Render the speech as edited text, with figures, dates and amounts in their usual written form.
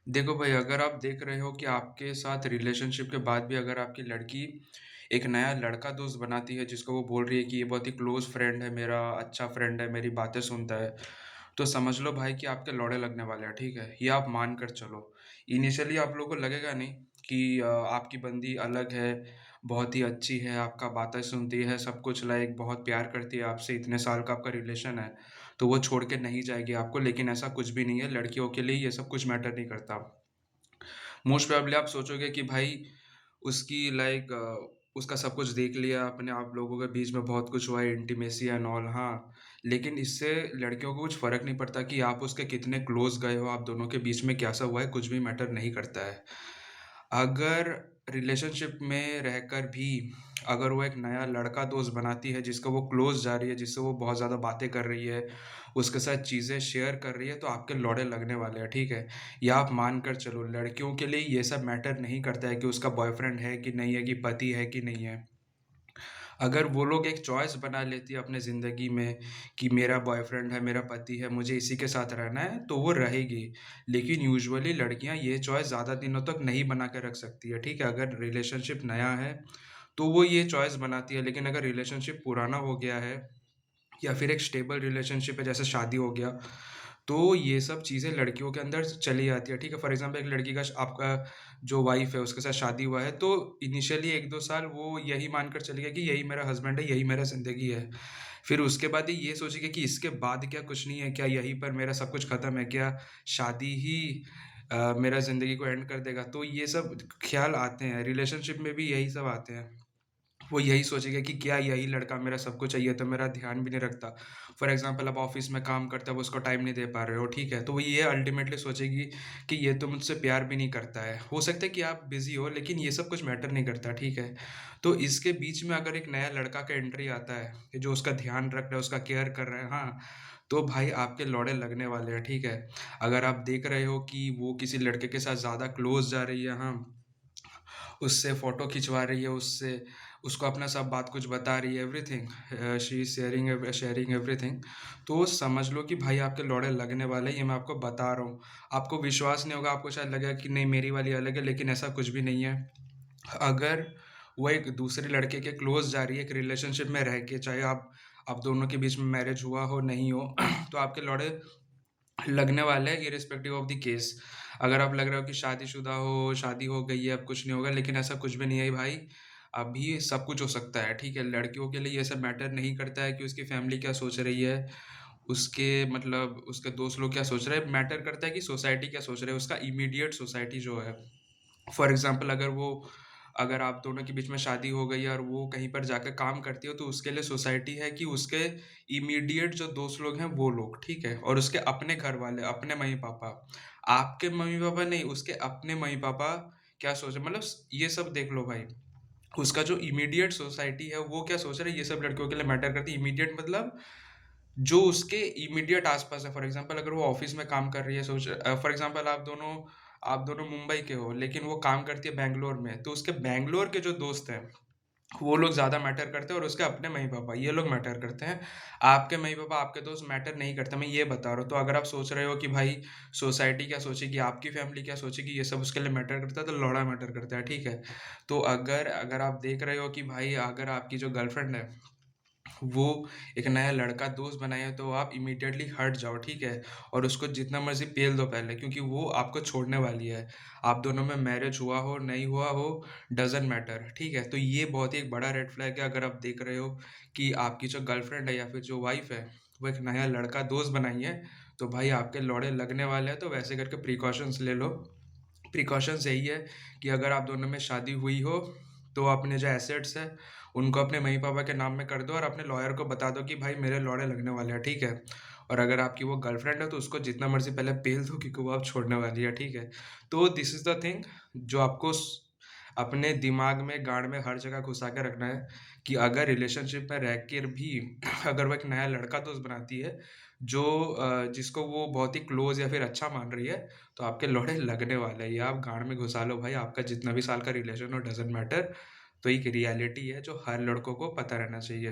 देखो भाई, अगर आप देख रहे हो कि आपके साथ रिलेशनशिप के बाद भी अगर आपकी लड़की एक नया लड़का दोस्त बनाती है जिसको वो बोल रही है कि ये बहुत ही क्लोज़ फ्रेंड है मेरा, अच्छा फ्रेंड है, मेरी बातें सुनता है, तो समझ लो भाई कि आपके लौड़े लगने वाले हैं, ठीक है? ये आप मान कर चलो। इनिशियली आप लोगों को लगेगा नहीं कि आपकी बंदी अलग है, बहुत ही अच्छी है, आपका बातें सुनती है, सब कुछ लाइक बहुत प्यार करती है आपसे, इतने साल का आपका रिलेशन है, तो वो छोड़ के नहीं जाएगी आपको, लेकिन ऐसा कुछ भी नहीं है, लड़कियों के लिए ये सब कुछ मैटर नहीं करता। मोस्ट प्रोबेबली आप सोचोगे कि भाई उसकी लाइक उसका सब कुछ देख लिया आपने, आप लोगों के बीच में बहुत कुछ हुआ है, इंटीमेसी एंड ऑल हाँ, लेकिन इससे लड़कियों को कुछ फ़र्क नहीं पड़ता कि आप उसके कितने क्लोज़ गए हो, आप दोनों के बीच में क्या-सा हुआ है, कुछ भी मैटर नहीं करता है। अगर रिलेशनशिप में रहकर भी अगर वो एक नया लड़का दोस्त बनाती है जिसको वो क्लोज़ जा रही है, जिससे वो बहुत ज़्यादा बातें कर रही है, उसके साथ चीज़ें शेयर कर रही है, तो आपके लौड़े लगने वाले हैं, ठीक है? या आप मान कर चलो, लड़कियों के लिए ये सब मैटर नहीं करता है कि उसका बॉयफ्रेंड है कि नहीं है, कि पति है कि नहीं है। अगर वो लोग एक चॉइस बना लेती है अपने ज़िंदगी में कि मेरा बॉयफ्रेंड है, मेरा पति है, मुझे इसी के साथ रहना है, तो वो रहेगी। लेकिन यूजुअली लड़कियाँ ये चॉइस ज़्यादा दिनों तक नहीं बना के रख सकती है, ठीक है? अगर रिलेशनशिप नया है, तो वो ये चॉइस बनाती है, लेकिन अगर रिलेशनशिप पुराना हो गया है या फिर एक स्टेबल रिलेशनशिप है, जैसे शादी हो गया, तो ये सब चीज़ें लड़कियों के अंदर चली आती है, ठीक है? फॉर एग्ज़ाम्पल एक लड़की का श आपका जो वाइफ़ है, उसके साथ शादी हुआ है, तो इनिशियली 1-2 साल वो यही मानकर चलेगा कि यही मेरा हस्बैंड है, यही मेरा ज़िंदगी है। फिर उसके बाद ये सोचेगी कि इसके बाद क्या कुछ नहीं है? क्या यहीं पर मेरा सब कुछ खत्म है? क्या शादी ही मेरा ज़िंदगी को एंड कर देगा? तो ये सब ख़्याल आते हैं, रिलेशनशिप में भी यही सब आते हैं। वो यही सोचेगा कि क्या यही लड़का मेरा सब कुछ है, ये तो मेरा ध्यान भी नहीं रखता। फॉर एग्ज़ाम्पल आप ऑफ़िस में काम करते हो, आप उसको टाइम नहीं दे पा रहे हो, ठीक है? तो वो ये अल्टीमेटली सोचेगी कि ये तो मुझसे प्यार भी नहीं करता है। हो सकता है कि आप बिज़ी हो, लेकिन ये सब कुछ मैटर नहीं करता, ठीक है? तो इसके बीच में अगर एक नया लड़का का एंट्री आता है, कि जो उसका ध्यान रख रहा है, उसका केयर कर रहा है, हाँ, तो भाई आपके लौड़े लगने वाले हैं, ठीक है? अगर आप देख रहे हो कि वो किसी लड़के के साथ ज़्यादा क्लोज़ जा रही है, हाँ, उससे फ़ोटो खिंचवा रही है, उससे उसको अपना सब बात कुछ बता रही है, everything she is sharing everything, तो समझ लो कि भाई आपके लौड़े लगने वाले हैं, ये मैं आपको बता रहा हूँ। आपको विश्वास नहीं होगा, आपको शायद लगेगा कि नहीं मेरी वाली अलग है, लेकिन ऐसा कुछ भी नहीं है। अगर वो एक दूसरे लड़के के क्लोज़ जा रही है, एक रिलेशनशिप में रह के, चाहे आप दोनों के बीच में मैरिज हुआ हो, नहीं हो, तो आपके लौड़े लगने वाला है इर्रेस्पेक्टिव ऑफ द केस। अगर आप लग रहे हो कि शादीशुदा हो, शादी हो गई है, अब कुछ नहीं होगा, लेकिन ऐसा कुछ भी नहीं है भाई। अभी सब कुछ हो सकता है, ठीक है? लड़कियों के लिए ये सब मैटर नहीं करता है कि उसकी फैमिली क्या सोच रही है, उसके मतलब उसके दोस्त लोग क्या सोच रहे हैं, मैटर करता है कि सोसाइटी क्या सोच रही है, उसका इमीडिएट सोसाइटी जो है। फॉर एग्ज़ाम्पल अगर आप दोनों के बीच में शादी हो गई है और वो कहीं पर जाकर काम करती हो, तो उसके लिए सोसाइटी है कि उसके इमीडिएट जो दोस्त लोग हैं, वो लोग, ठीक है? और उसके अपने घरवाले, अपने मम्मी-पापा, आपके मम्मी-पापा नहीं, उसके अपने मम्मी-पापा क्या सोच रहे मतलब ये सब देख लो भाई। उसका जो इमीडिएट सोसाइटी है, वो क्या सोच रहा है, ये सब लड़कियों के लिए मैटर करती है। इमीडिएट मतलब जो उसके इमीडिएट आस-पास है। फॉर एग्ज़ाम्पल अगर वो ऑफ़िस में काम कर रही है, फॉर एग्ज़ाम्पल आप दोनों मुंबई के हो, लेकिन वो काम करती है बैंगलोर में, तो उसके बैंगलोर के जो दोस्त हैं, वो लोग ज़्यादा मैटर करते हैं और उसके अपने मम्मी-पापा, ये लोग मैटर करते हैं। आपके मम्मी-पापा, आपके दोस्त मैटर नहीं करते, मैं ये बता रहा हूँ। तो अगर आप सोच रहे हो कि भाई सोसाइटी क्या सोचेगी, आपकी फैमिली क्या सोचेगी, ये सब उसके लिए मैटर करता है, तो लौड़ा मैटर करता है, ठीक है? तो अगर अगर आप देख रहे हो कि भाई अगर आपकी जो गर्लफ्रेंड है वो एक नया लड़का दोस्त बनाए तो आप इमीडिएटली हट जाओ, ठीक है? और उसको जितना मर्ज़ी पेल दो पहले क्योंकि वो आपको छोड़ने वाली है। आप दोनों में मैरिज हुआ हो, नहीं हुआ हो, डज़न्ट मैटर, ठीक है? तो ये बहुत ही एक बड़ा रेड फ्लैग है अगर आप देख रहे हो कि आपकी जो गर्लफ्रेंड है या फिर जो वाइफ़ है, वो एक नया लड़का दोस्त बनाई है, तो भाई आपके लौड़े लगने वाले हैं, तो वैसे करके प्रिकॉशंस ले लो। प्रिकॉशंस यही है कि अगर आप दोनों में शादी हुई हो, तो अपने जो एसेट्स हैं, उनको अपने मम्मी-पापा के नाम में कर दो और अपने लॉयर को बता दो कि भाई मेरे लौड़े लगने वाले हैं, ठीक है? और अगर आपकी वो गर्लफ्रेंड है, तो उसको जितना मर्ज़ी पहले पेल दो क्योंकि वो अब छोड़ने वाली है, ठीक है? तो दिस इज़ द थिंग जो आपको अपने दिमाग में, गाँड में हर जगह घुसा के रखना है कि अगर रिलेशनशिप में रह कर भी अगर वो एक नया लड़का दोस्त बनाती है, जो जिसको वो बहुत ही क्लोज़ या फिर अच्छा मान रही है, तो आपके लोड़े लगने वाले हैं। ये आप गाँड में घुसा लो भाई, आपका जितना भी साल का रिलेशन हो डज़न्ट मैटर। तो एक रियलिटी है जो हर लड़कों को पता रहना चाहिए।